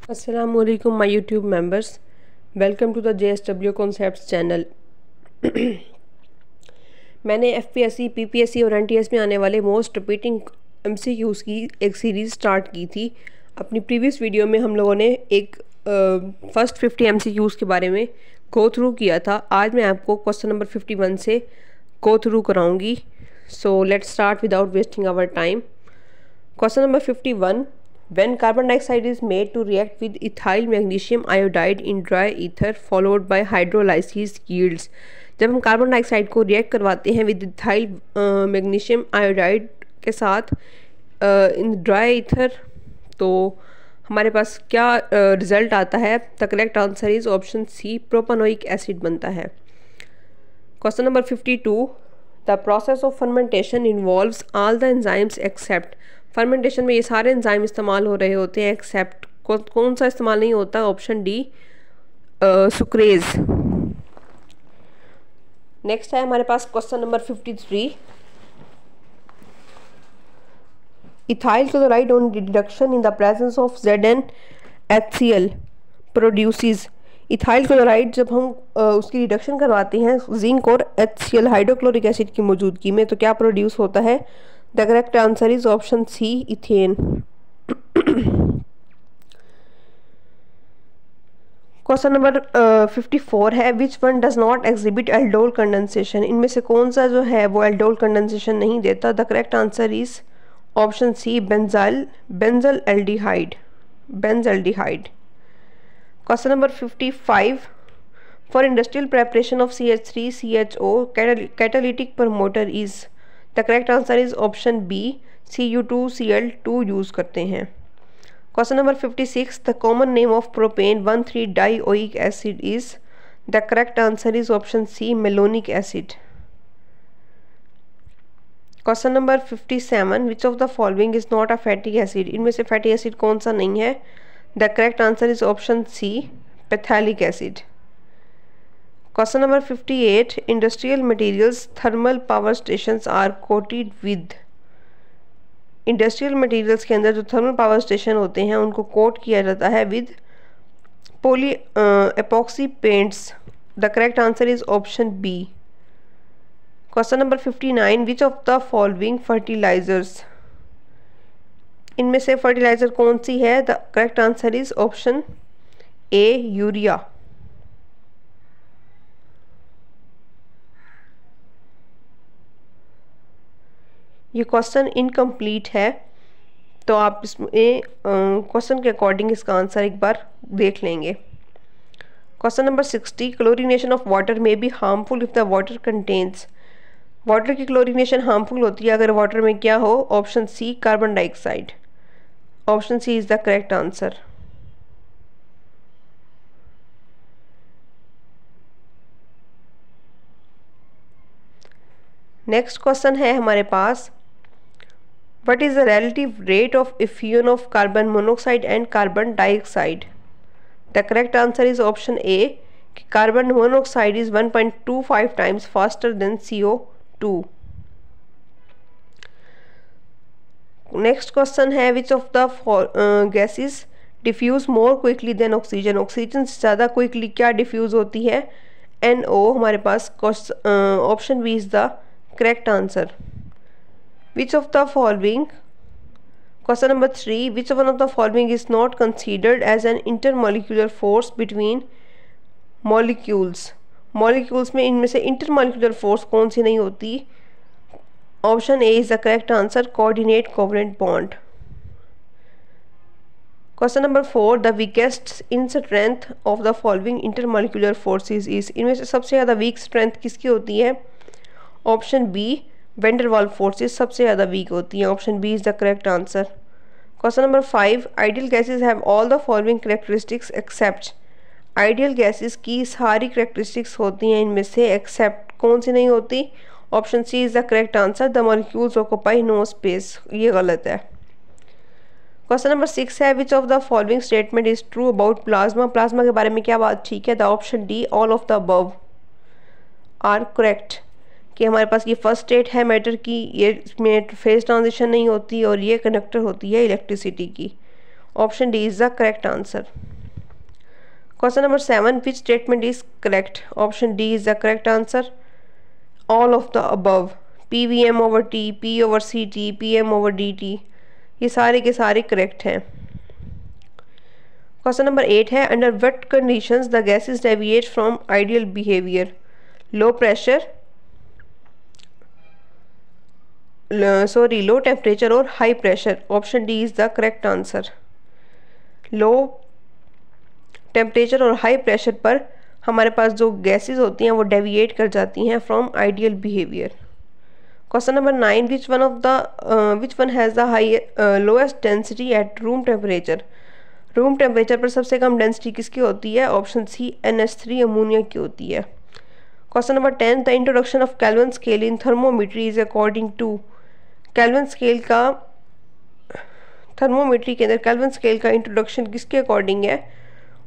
Assalamualaikum my YouTube members. Welcome to the JSW Concepts channel. मैंने FPSC, PPSC और NTS में आने वाले मोस्ट रिपीटिंग MCQs की एक सीरीज़ स्टार्ट की थी। अपनी प्रीवियस वीडियो में हम लोगों ने एक फर्स्ट 50 MCQs के बारे में गो थ्रू किया था। आज मैं आपको क्वेश्चन नंबर 51 से गो थ्रू कराऊंगी। So let's start without wasting our time. Question number 51, when carbon dioxide is made to react with ethyl magnesium iodide in dry ether followed by hydrolysis yields। जब हम carbon dioxide को react करवाते हैं with ethyl magnesium iodide के साथ in dry ether, तो हमारे पास क्या रिजल्ट आता है? The correct answer is option C, propanoic acid बनता है। Question number 52, the process of fermentation involves all the enzymes except. Fermentation में ये सारे एंजाइम इस्तेमाल हो रहे होते हैं एक्सेप्ट कौन सा इस्तेमाल नहीं होता? Option D, sucrase. नेक्स्ट है हमारे पास question number 53, ethyl chloride on reduction in the presence of ZnHCl produces. Ethyl chloride जब हम उसकी रिडक्शन करवाते हैं जिंक और HCl हाइड्रोक्लोरिक एसिड की मौजूदगी में, तो क्या प्रोड्यूस होता है? The correct answer is option C, ethane. Question number 54 है, which one does not exhibit aldol condensation. इनमें से कौन सा जो है वो एल्डोल कंडेंसेशन नहीं देता? The correct answer is option C, benzaldehyde. Question number 55, for industrial preparation of CH3CHO catalytic promoter is. The correct answer is option B, Cu2Cl2 use करते हैं। Question number 56, the common name of propane 1,3-डाइओइक acid is. The correct answer is option C, malonic acid. Question number 57, which of the following is not a fatty acid. इनमें से fatty acid कौन सा नहीं है? The correct answer is option C, phthalic acid. Question number 58, industrial materials thermal power stations are coated with. Industrial materials के अंदर जो thermal power station होते हैं उनको कोट किया जाता है with poly epoxy paints. The correct answer is option B. Question number 59, which of the following fertilizers. इनमें से फर्टिलाइजर कौन सी है? The correct answer is option A, urea. ये क्वेश्चन इनकम्प्लीट है, तो आप इसमें क्वेश्चन के अकॉर्डिंग इसका आंसर एक बार देख लेंगे। Question number 60, chlorination of water में be harmful if the water contains. Water की क्लोरीनेशन हार्मफुल होती है अगर वाटर में क्या हो? Option C, carbon dioxide. Option C is the correct answer. Next question है हमारे पास, what is the relative rate of effusion of carbon monoxide and carbon dioxide? The correct answer is option A, carbon monoxide is 1.25 times faster than CO2. Next question है, which of the gases diffuse more quickly than oxygen? Oxygen से ज़्यादा quickly क्या diffuse होती है? NO हमारे पास option B is the correct answer. Which of the following, question number 3, which one of the following is not considered as an intermolecular force between molecules? Molecules में इनमें से intermolecular force कौन सी नहीं होती? Option A is the correct answer, coordinate covalent bond. Question number 4, the weakest in strength of the following intermolecular forces is. इनमें से सबसे ज़्यादा वीक स्ट्रेंथ किसकी होती है? ऑप्शन बी, वेंडरवाल फोर्सेस सबसे ज़्यादा वीक होती हैं। Option B is the correct answer. Question number 5, ideal gases have all the following characteristics except. Ideal gases की सारी कैरेक्टरिस्टिक्स होती हैं इनमें से, एक्सेप्ट कौन सी नहीं होती? Option C is the correct answer, the molecules occupy no space. ये गलत है। क्वेश्चन नंबर 6 है, which of the following statement is true about plasma. Plasma के बारे में क्या बात ठीक है? The option D, all of the above are correct. कि हमारे पास ये फर्स्ट स्टेट है मैटर की, ये इसमें फेज ट्रांजिशन नहीं होती और ये कंडक्टर होती है इलेक्ट्रिसिटी की। Option D is the correct answer. Question number 7, which statement is correct? Option D is the correct answer. All of the above, PVM over T, P over CT, PM over DT, ये सारे के सारे correct हैं। Question number 8 है, under what conditions the gases deviate from ideal behaviour? Low pressure, low temperature और high pressure. Option D is the correct answer. Low temperature और high pressure पर हमारे पास जो गैसेस होती हैं वो डेविएट कर जाती हैं from ideal behaviour. Question number 9, which one has the high lowest density at room temperature? Room temperature पर सबसे कम डेंसिटी किसकी होती है? ऑप्शन सी NH3 अमोनिया की होती है। Question number 10, the introduction of Kelvin scale in thermometry is according to? Kelvin scale का थर्मोमीट्री के अंदर केल्विन स्केल का इंट्रोडक्शन किसके अकॉर्डिंग है?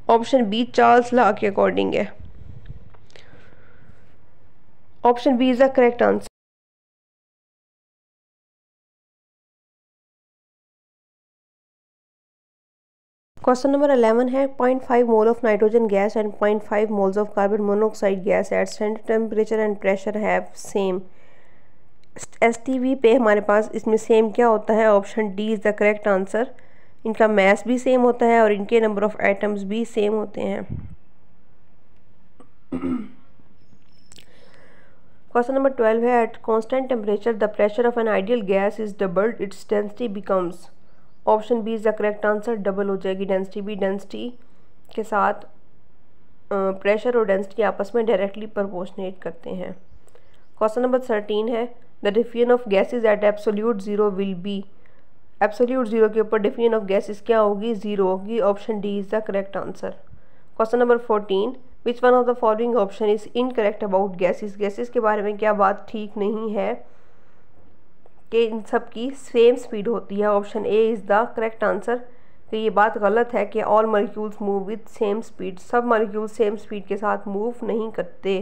ऑप्शन बी चार्ल्स लॉ के अकॉर्डिंग है। Option B is the correct answer. Question number 11 है, 0.5 mole of nitrogen gas and 0.5 moles of carbon monoxide gas at standard temperature and pressure have same. STV पे हमारे पास इसमें same क्या होता है? Option D is the correct answer. इनका mass भी same होता है और इनके नंबर ऑफ एटम्स भी सेम होते हैं। क्वेश्चन नंबर 12 है, at constant temperature the pressure of an ideal gas is doubled, its density becomes. Option B is the correct answer. Double हो जाएगी डेंसिटी भी। डेंसिटी के साथ प्रेशर और डेंसिटी आपस में डायरेक्टली प्रोपोर्शनेट करते हैं। क्वेश्चन नंबर 13 है, the diffusion of gases eight absolute zero will be. Absolute zero के ऊपर डिफिजन ऑफ गैसेज क्या होगी? ज़ीरो होगी। Option D is the correct answer. Question number 14, which one of the following option is incorrect about gases? Gases के बारे में क्या बात ठीक नहीं है कि इन सब की सेम स्पीड होती है? Option A is the correct answer. कि ये बात गलत है कि all molecules move with same speed. सब मॉलिक्यूल्स सेम स्पीड के साथ मूव नहीं करते।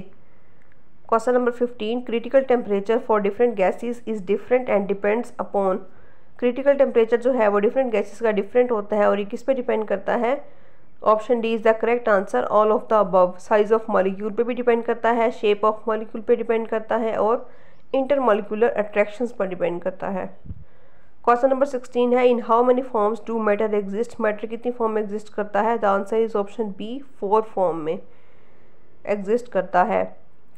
Question number 15, critical temperature for different gases is different and depends upon. Critical temperature जो है वो डिफरेंट गैसेस का डिफरेंट होता है और ये किस पे डिपेंड करता है? Option D is the correct answer. All of the above. Size of molecule पे भी डिपेंड करता है, शेप ऑफ मॉलिक्यूल पे डिपेंड करता है और इंटरमॉलिक्यूलर अट्रैक्शंस पर डिपेंड करता है। क्वेश्चन नंबर 16 है, in how many forms do matter exist? Matter कितनी फॉर्म में एग्जिस्ट करता है? The answer is option B 4 form में एग्जिस्ट करता है।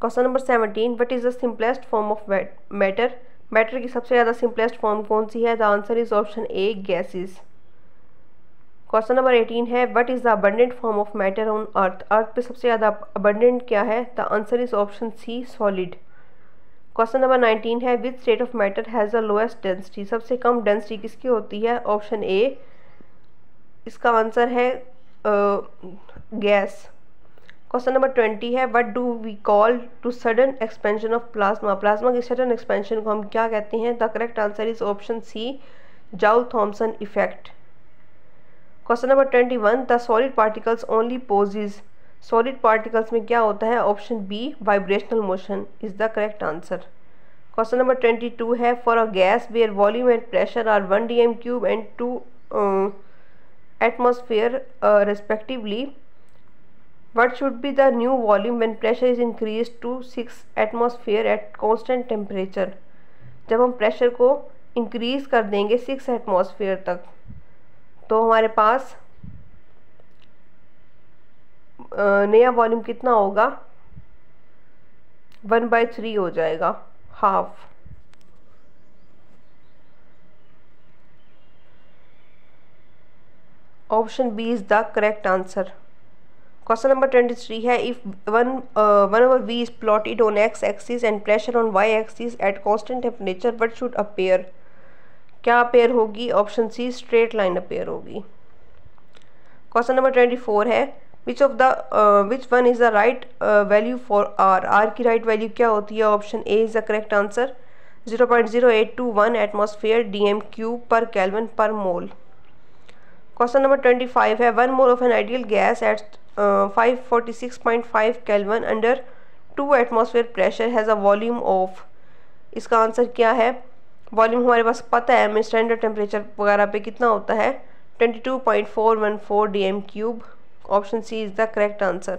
Question number 17, what is the simplest form of matter? Matter की सबसे ज़्यादा सिंपलेस्ट फॉर्म कौन सी है? The answer is option A gases. Question number 18 है, what is the abundant form of matter on earth? Earth पे सबसे ज़्यादा अबंडेंट क्या है? The answer is option C solid. Question number 19 है, which state of matter has the lowest density? सबसे कम density किसकी होती है? ऑप्शन ए, इसका आंसर है गैस। क्वेश्चन नंबर 20 है, what do we call to sudden expansion of plasma? Plasma की सडन एक्सपेंशन को हम क्या कहते हैं? The correct answer is option C Joule Thomson effect. Question number 21, the solid particles only possess. Solid particles में क्या होता है? Option B vibrational motion is the correct answer. Question number 22 है, for a gas where volume and pressure are 1 dm³ and 2 atmosphere respectively, what should be the new volume when pressure is increased to 6 atmosphere at constant temperature? जब हम pressure को increase कर देंगे 6 atmosphere तक तो हमारे पास नया वॉल्यूम कितना होगा? 1/3 हो जाएगा, half. Option B is the correct answer. Question number 23 है, if 1/v is plotted on x axis and pressure on y axis at constant temperature, what should appear? क्या अपेयर होगी? Option C straight line appear होगी। Question number 24 है, which one is the right value for R? R की right value क्या होती है? Option A is the correct answer. 0.0821 atmosphere dm³ पर kelvin पर मोल। क्वेश्चन नंबर 25 है, 1 mole of an ideal gas at 546.5 kelvin under 2 atmosphere pressure has a volume of. इसका answer क्या है? वॉल्यूम हमारे पास पता है, हमें स्टैंडर्ड टेम्परेचर वगैरह पे कितना होता है? 22.414 dm cube. Option C is the correct answer.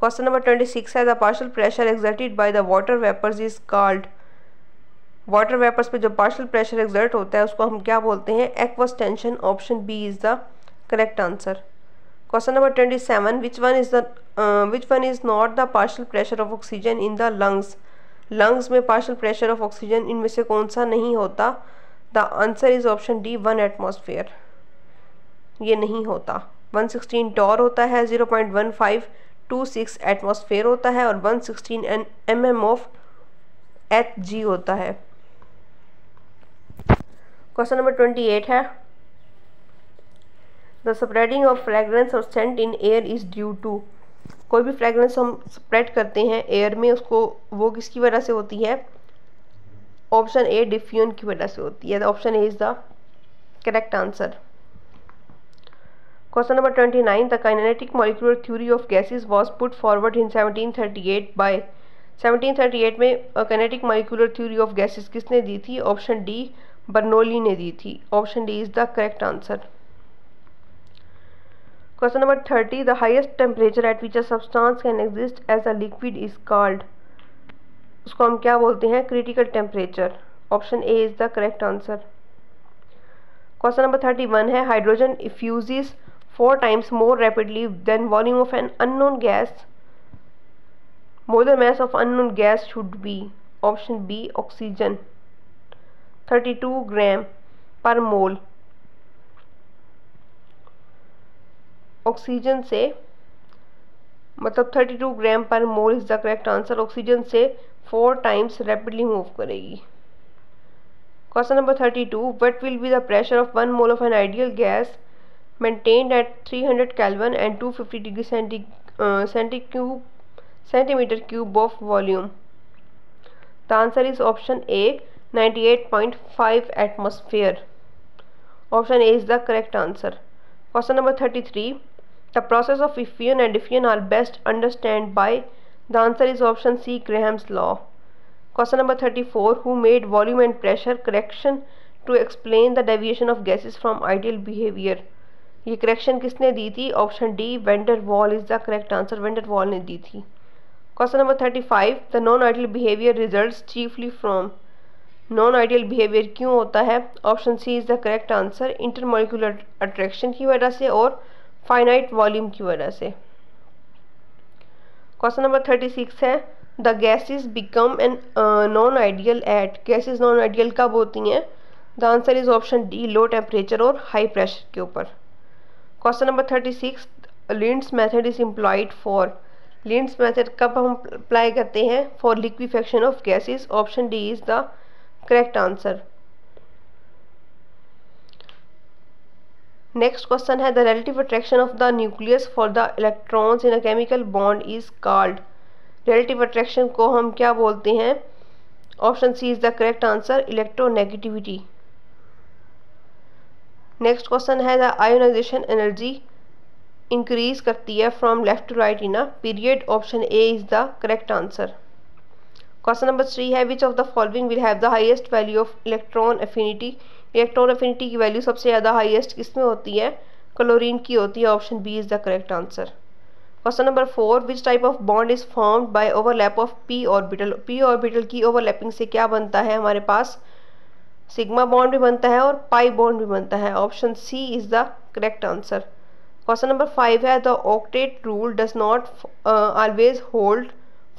Question number 26 है, the partial pressure exerted by the water vapors is called. Water vapours पे जो पार्शियल प्रेशर एक्सर्ट होता है उसको हम क्या बोलते हैं? Aqueous tension. Option B is the correct answer. Question number 27, which one is not the partial pressure of oxygen in the lungs. Lungs में पार्शियल प्रेशर ऑफ ऑक्सीजन इनमें से कौन सा नहीं होता? The answer is option D 1 atmosphere. ये नहीं होता. 116 टॉर होता है, 0.1526 एटमॉस्फेयर होता है और 116 mm ऑफ Hg होता है. क्वेश्चन नंबर 28 है, द स्प्रेडिंग ऑफ फ्रेगरेंस और scent in air is due to. कोई भी फ्रेगरेंस हम स्प्रेड करते हैं एयर में, उसको वो किसकी वजह से होती है? ऑप्शन ए डिफ्यूजन की वजह से होती है. Option A is the correct answer. Question number 29, the kinetic molecular theory of gases was put forward in 1738 by. 1738 में kinetic molecular theory of gases किसने दी थी? ऑप्शन डी बर्नौली ने दी थी. Option D is the correct answer. Question number 30, the highest temperature at which a substance can exist as a liquid is called. उसको हम क्या बोलते हैं? Critical temperature. Option A is the correct answer. Question number 31 है, hydrogen इफ्यूजेस 4 times more rapidly than volume of an unknown gas. Molar mass of unknown gas should be. Option B oxygen. 32 gram per mole. Oxygen से मतलब 32 ग्राम पर mole is the correct answer. Oxygen से 4 times rapidly move करेगी. Question number 32, what will be the pressure of 1 mole of an ideal gas maintained at 300 Kelvin and 250 degree centimeter cube of volume. The answer is option A 98.5 atmosphere. Option A is the correct answer. Question number 33, the process of effusion and diffusion are best understood by. The answer is option C Graham's law. Question number 34, who made volume and pressure correction to explain the deviation of gases from ideal behavior. ये correction किसने दी थी? Option D van der Waals is the correct answer. Van der Waals ने दी थी. Question number 35, the non ideal behaviour results chiefly from. Non ideal behaviour क्यों होता है? Option C is the correct answer. Intermolecular attraction की वजह से और फाइनाइट वॉल्यूम की वजह से. क्वेश्चन नंबर 36 है, the gases become an non ideal at. Gases non ideal कब होती हैं? The answer is option D low temperature और हाई प्रेशर के ऊपर. Question number 36, Linde's method is employed for. Linde's method कब हम अप्लाई करते हैं? For liquefaction of gases. Option D is the correct answer. Next question है, the relative attraction of the nucleus for the electrons in a chemical bond is called. Relative attraction को हम क्या बोलते हैं? Option C is the correct answer. Electronegativity. Next question है, the ionisation energy increase करती है from left to right in a period. Option A is the correct answer. Question number 3 है, which of the following will have the highest value of electron affinity. Electron affinity की value सबसे ज़्यादा highest किसमें होती है? Chlorine की होती है. Option B is the correct answer. Question number 4, which type of bond is formed by overlap of P orbital. P orbital की ओवरलैपिंग से क्या बनता है हमारे पास? सिग्मा बॉन्ड भी बनता है और पाई बॉन्ड भी बनता है. Option C is the correct answer. Question number 5 है, the octet rule does not always hold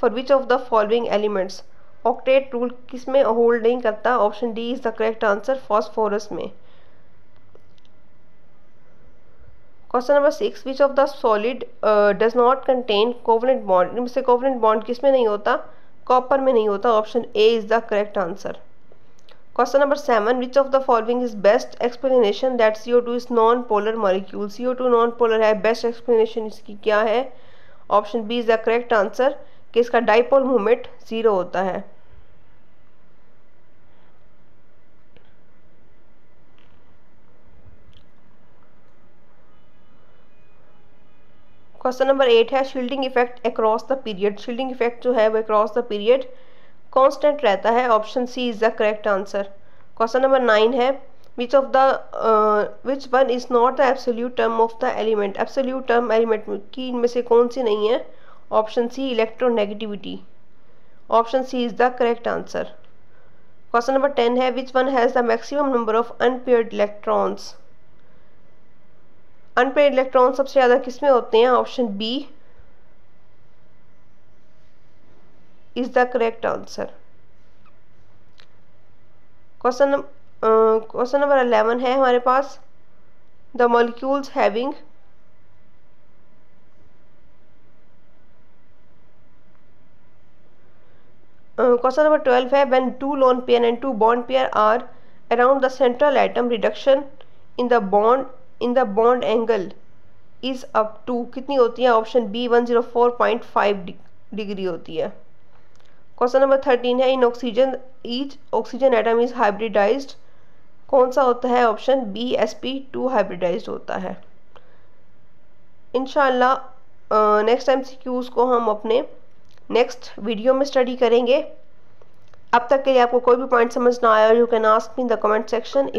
for which of the following elements. Octet rule किस में होल्ड नहीं करता? Option D is the correct answer. Phosphorus में. Question number 6, which of the solid does not contain covalent bond. इनमें से covalent bond किस में नहीं होता? कॉपर में नहीं होता. Option A is the correct answer. Question number 7, which of the following is best explanation that CO2 is non-polar molecule. CO2 non-polar है. बेस्ट एक्सप्लेनेशन इसकी क्या है? Option B is the correct answer कि इसका dipole movement 0 होता है. Question number 8 है, shielding effect across the period. Shielding effect जो है वो अक्रॉस द पीरियड कांस्टेंट रहता है. Option C is the correct answer. Question number 9 है, which one is not the absolute term of the element, absolute term element की इनमें से कौन सी नहीं है? Option C electronegativity, option C is the correct answer. Question number 10 है which one has the maximum number of unpaired electrons, unpaired electron सबसे ज़्यादा किसमें होते हैं? Option B is the correct answer. Question number 11 है हमारे पास the molecules having question number 12 है when two lone pair and two bond pair are around the central atom reduction in the bond angle is up to कितनी होती है? Option B 104.5 degree होती है। Question number 13 है in oxygen each oxygen atom is hybridised, कौन सा होता है? ऑप्शन बी sp2 हाइब्रिडाइज्ड होता है। इंशाल्लाह नेक्स्ट MCQs को हम अपने नेक्स्ट वीडियो में स्टडी करेंगे। अब तक के लिए आपको कोई भी पॉइंट समझ ना आया, you can ask me in the comment section.